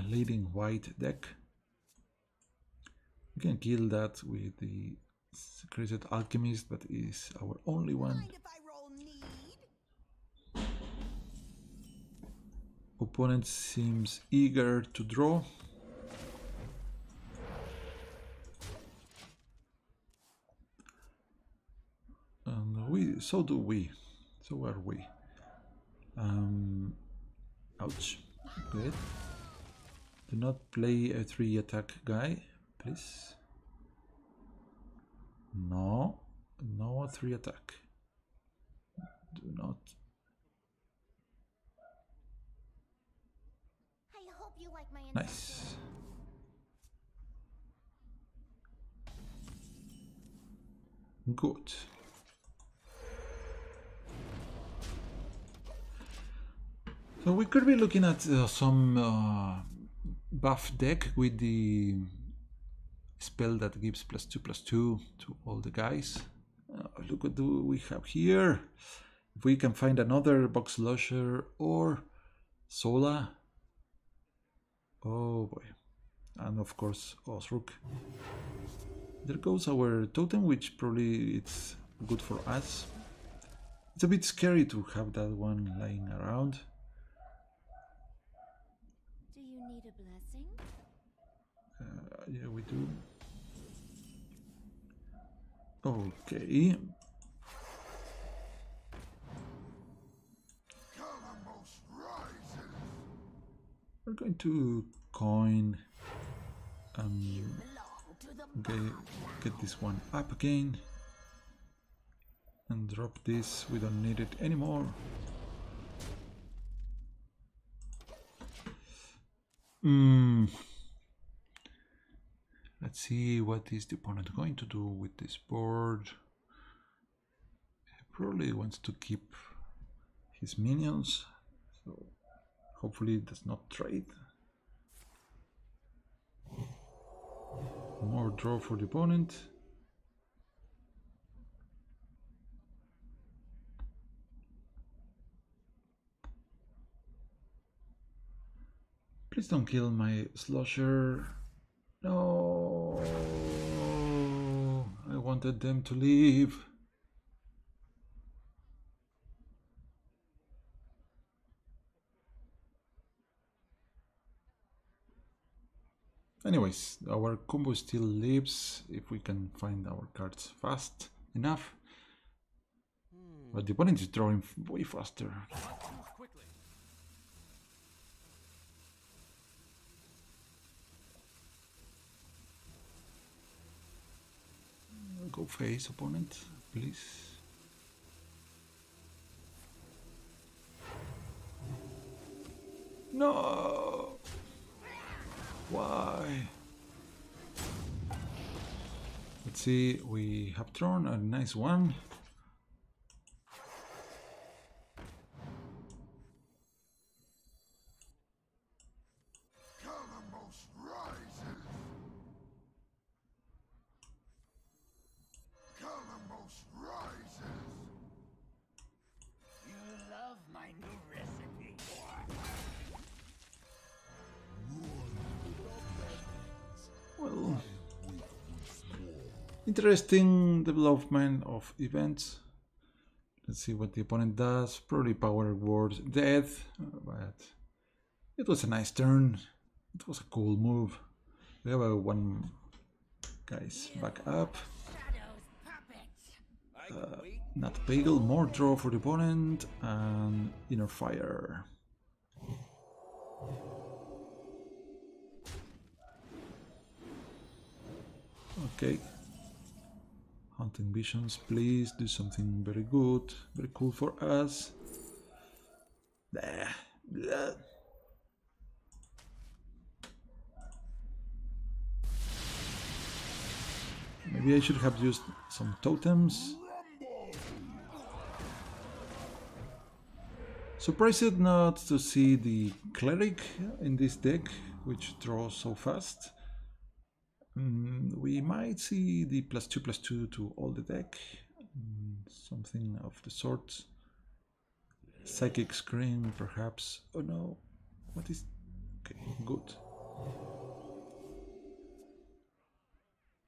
leading white deck. We can kill that with the Secreted Alchemist, but is our only one. Mind if I roll need? Opponent seems eager to draw. And so do we. So are we. Ouch. Good. Do not play a 3 attack guy, please. No. No 3 attack. Do not. I hope you like my Nice. Good. So we could be looking at some buff deck with the spell that gives +2/+2 to all the guys. Look what do we have here. If we can find another Box Lusher or Sola. Oh boy. And of course Osrook. There goes our totem, which probably it's good for us. It's a bit scary to have that one lying around. Do you need a blessing? Yeah, we do. Okay. We're going to coin and get this one up again and drop this. We don't need it anymore. Let's see what is the opponent going to do with this board. He probably wants to keep his minions, so hopefully it does not trade. More draw for the opponent. Please don't kill my Slosher. No, I wanted them to leave. Anyways, our combo still lives if we can find our cards fast enough. But the opponent is drawing way faster. Go face, opponent, please. No! Why? Let's see, we have drawn a nice one. Well, Interesting development of events. Let's see what the opponent does. Probably power words death, but it was a nice turn. It was a cool move. We have a one guys back up. Not Pagel, more draw for the opponent, and Inner Fire. Okay. Hunting Visions, please do something very good, very cool for us. Blah, blah. Maybe I should have used some totems. Surprised not to see the Cleric in this deck, which draws so fast. We might see the +2/+2 to all the deck. Something of the sort. Psychic Scream, perhaps. Oh no. What is... Okay, good.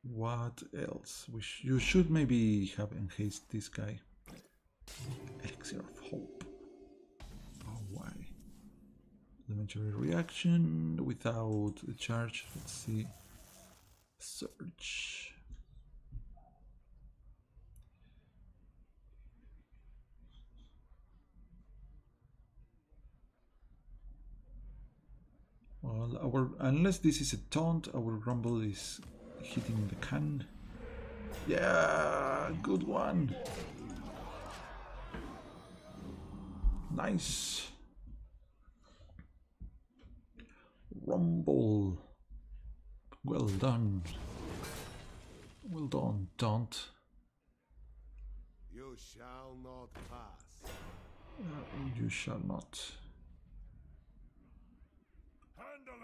What else? You should maybe have enhanced this guy. Elixir of Hope. Oh, why? Elementary reaction without the charge. Let's see. Search. Well, unless this is a taunt, our Rumble is hitting the can. Yeah, good one. Nice. Rumble. Well done. Well done, taunt. You shall not pass. You shall not. Handle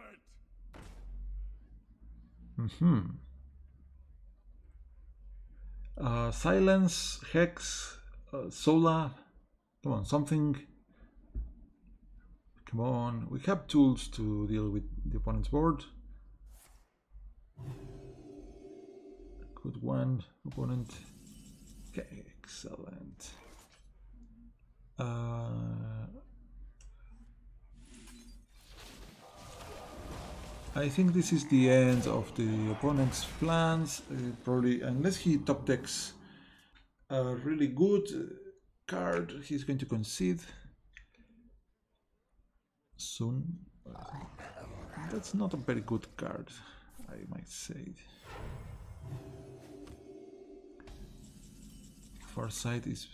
it. Silence, Hex, Sola. Come on, something. Come on. We have tools to deal with the opponent's board. Good one, opponent. Okay, excellent. I think this is the end of the opponent's plans. Probably, unless he top decks a really good card, he's going to concede soon. That's not a very good card, I might say. Farsight is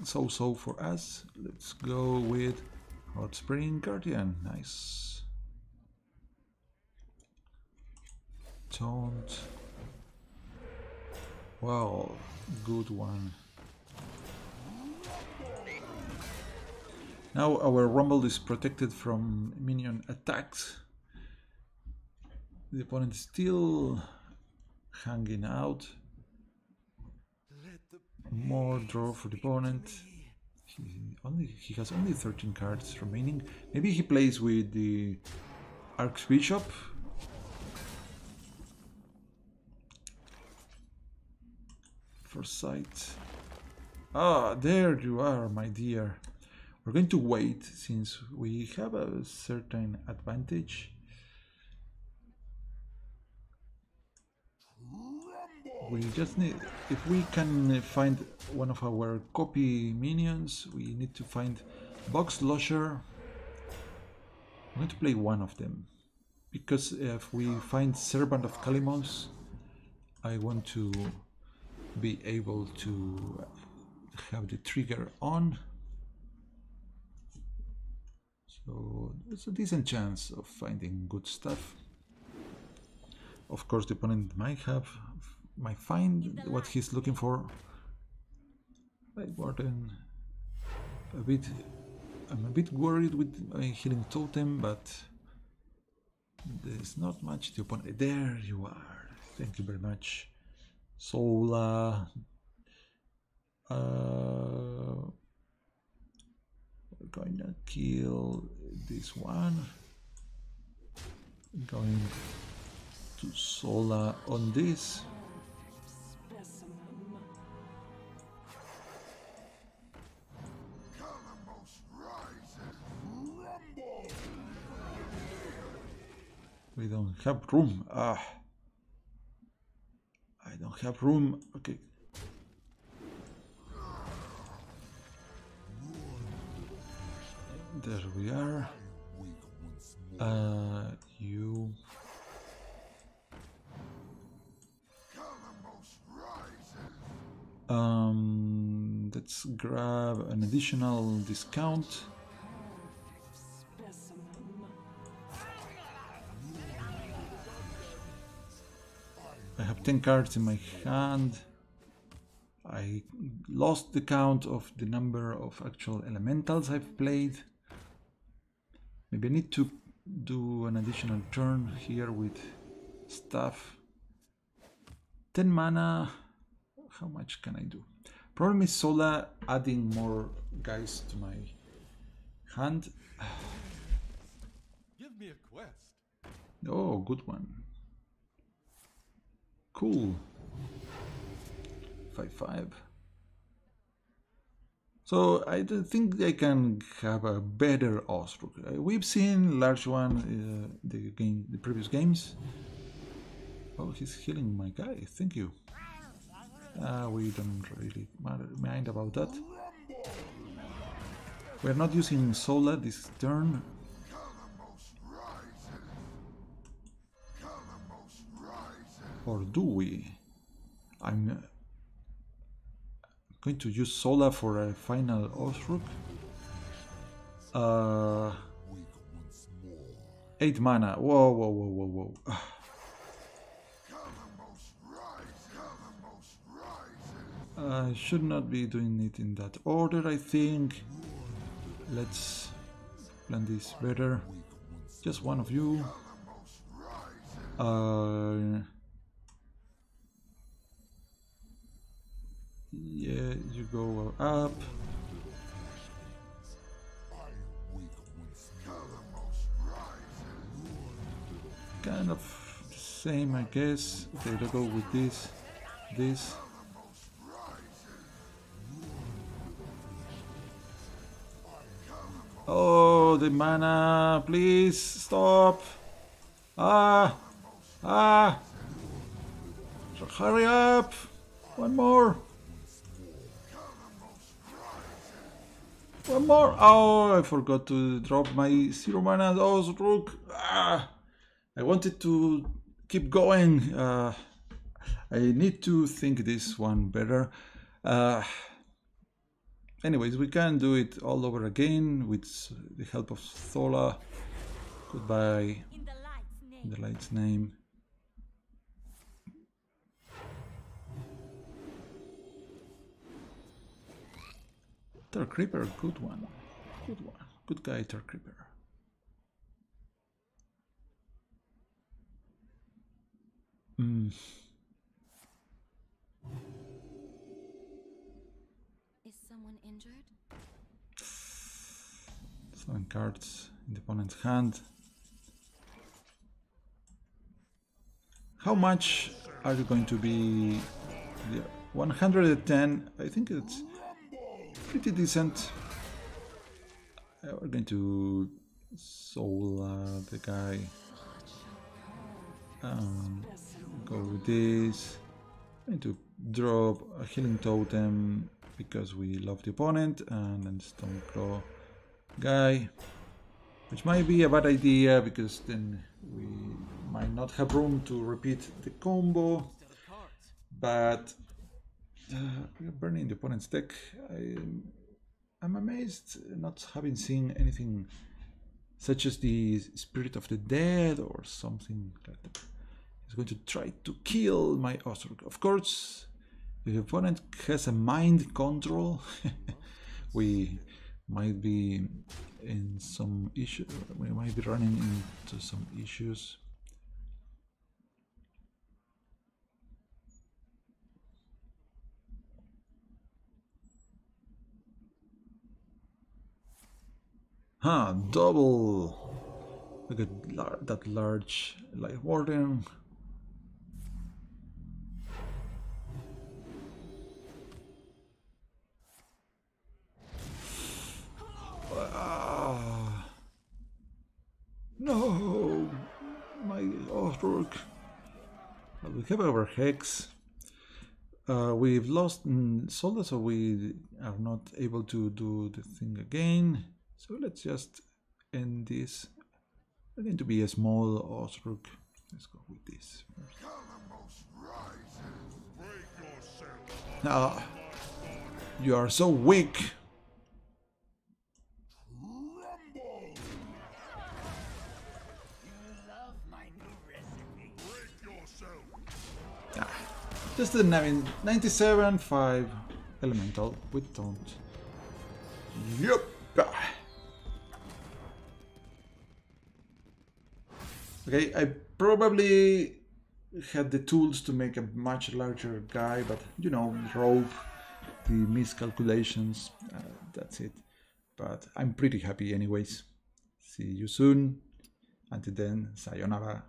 so-so for us. Let's go with Hot Spring Guardian. Nice. Taunt. Wow, good one. Now our Rumble is protected from minion attacks. The opponent is still hanging out. More draw for the opponent. He has only 13 cards remaining. Maybe he plays with the Archbishop. Foresight. Ah, there you are, my dear. We're going to wait since we have a certain advantage. We just need, if we can find one of our copy minions, we need to find Box Losher. I'm going to play one of them, because if we find Servant of Kalimos, I want to be able to have the trigger on. So there's a decent chance of finding good stuff. Of course, the opponent might find what he's looking for. Like Warden, I'm a bit worried with my healing totem, but there's not much the opponent. There you are. Thank you very much. Sola. We're gonna kill this one. Going to Sola on this. We don't have room. I don't have room. Okay. There we are. You. Let's grab an additional discount. I have 10 cards in my hand. I lost the count of the number of actual elementals I've played. Maybe I need to do an additional turn here with stuff. 10 mana. How much can I do? Problem is Sola adding more guys to my hand. Give me a quest. Oh, good one. Cool. 5/5. So I don't think I can have a better Ostrook. We've seen large one the previous games. Oh, he's healing my guy. Thank you. We don't really mind about that. We're not using Sola this turn. Or do we? I'm going to use Sola for a final Ostrook. 8 mana. Whoa, whoa, whoa, whoa, whoa. I should not be doing it in that order, I think. Let's plan this better. Just one of you. Yeah, you go up. Kind of the same, I guess. Okay, let's go with this. Oh, the mana, please stop. Hurry up. One more. One more. Oh, I forgot to drop my 0 mana Ostrook. I wanted to keep going. I need to think this one better. Anyways, we can do it all over again with the help of Thola. Goodbye. In the light's name. Tar Creeper, good one. Good one. Good guy, Tar Creeper. Is someone injured? 7 cards in the opponent's hand. How much are you going to be? 110. I think it's pretty decent. We're going to soul the guy. Go with this. I'm going to drop a healing totem because we love the opponent, and then Stoneclaw guy, which might be a bad idea because then we might not have room to repeat the combo. But we're burning the opponent's deck. I'm amazed not having seen anything such as the Spirit of the Dead or something like that. He's going to try to kill my Ostrook. Of course, if the opponent has a mind control, we might be in some issue. We might be running into some issues. Double! Look at that large Light Warden. No! My We have our hex. We've lost soldiers, so we are not able to do the thing again. So let's just end this. We're going to be a small Osrook. Let's go with this first. You are so weak. Just the 97, 5 elemental with taunt. Yup. Okay, I probably had the tools to make a much larger guy, but you know, rope, the miscalculations, that's it. But I'm pretty happy anyways. See you soon. Until then, sayonara.